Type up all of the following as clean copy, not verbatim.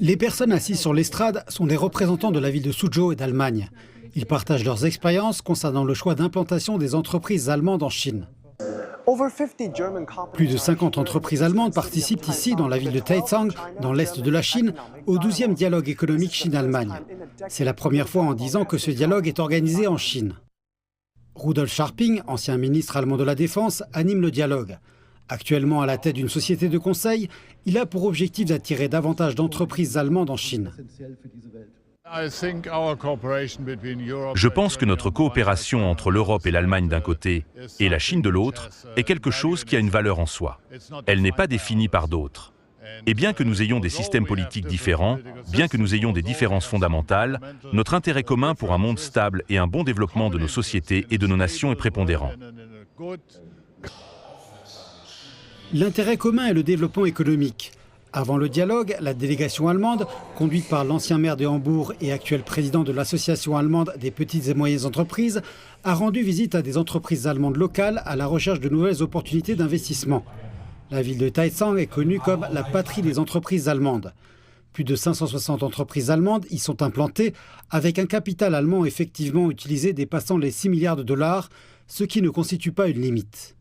Les personnes assises sur l'estrade sont des représentants de la ville de Suzhou et d'Allemagne. Ils partagent leurs expériences concernant le choix d'implantation des entreprises allemandes en Chine. Plus de 50 entreprises allemandes participent ici, dans la ville de Taicang, dans l'est de la Chine, au 12e dialogue économique Chine-Allemagne. C'est la première fois en 10 ans que ce dialogue est organisé en Chine. Rudolf Scharping, ancien ministre allemand de la Défense, anime le dialogue. Actuellement à la tête d'une société de conseil, il a pour objectif d'attirer davantage d'entreprises allemandes en Chine. Je pense que notre coopération entre l'Europe et l'Allemagne d'un côté et la Chine de l'autre est quelque chose qui a une valeur en soi. Elle n'est pas définie par d'autres. Et bien que nous ayons des systèmes politiques différents, bien que nous ayons des différences fondamentales, notre intérêt commun pour un monde stable et un bon développement de nos sociétés et de nos nations est prépondérant. L'intérêt commun est le développement économique. Avant le dialogue, la délégation allemande, conduite par l'ancien maire de Hambourg et actuel président de l'Association allemande des petites et moyennes entreprises, a rendu visite à des entreprises allemandes locales à la recherche de nouvelles opportunités d'investissement. La ville de Taicang est connue comme la patrie des entreprises allemandes. Plus de 560 entreprises allemandes y sont implantées, avec un capital allemand effectivement utilisé dépassant les 6 milliards de dollars, ce qui ne constitue pas une limite.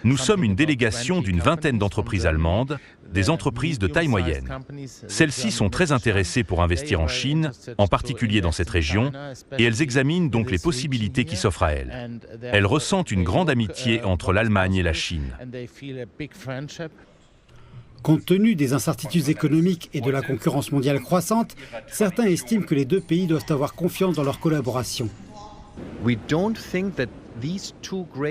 Nous sommes une délégation d'une vingtaine d'entreprises allemandes, des entreprises de taille moyenne. Celles-ci sont très intéressées pour investir en Chine, en particulier dans cette région, et elles examinent donc les possibilités qui s'offrent à elles. Elles ressentent une grande amitié entre l'Allemagne et la Chine. Compte tenu des incertitudes économiques et de la concurrence mondiale croissante, certains estiment que les deux pays doivent avoir confiance dans leur collaboration.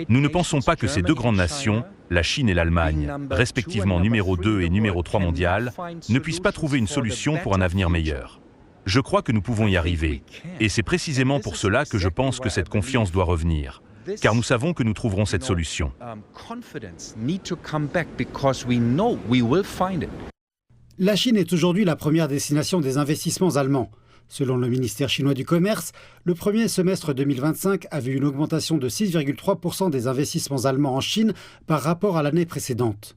Nous ne pensons pas que ces deux grandes nations, la Chine et l'Allemagne, respectivement numéro 2 et numéro 3 mondial, ne puissent pas trouver une solution pour un avenir meilleur. Je crois que nous pouvons y arriver. Et c'est précisément pour cela que je pense que cette confiance doit revenir. Car nous savons que nous trouverons cette solution. La Chine est aujourd'hui la première destination des investissements allemands. Selon le ministère chinois du Commerce, le premier semestre 2025 a vu une augmentation de 6,3% des investissements allemands en Chine par rapport à l'année précédente.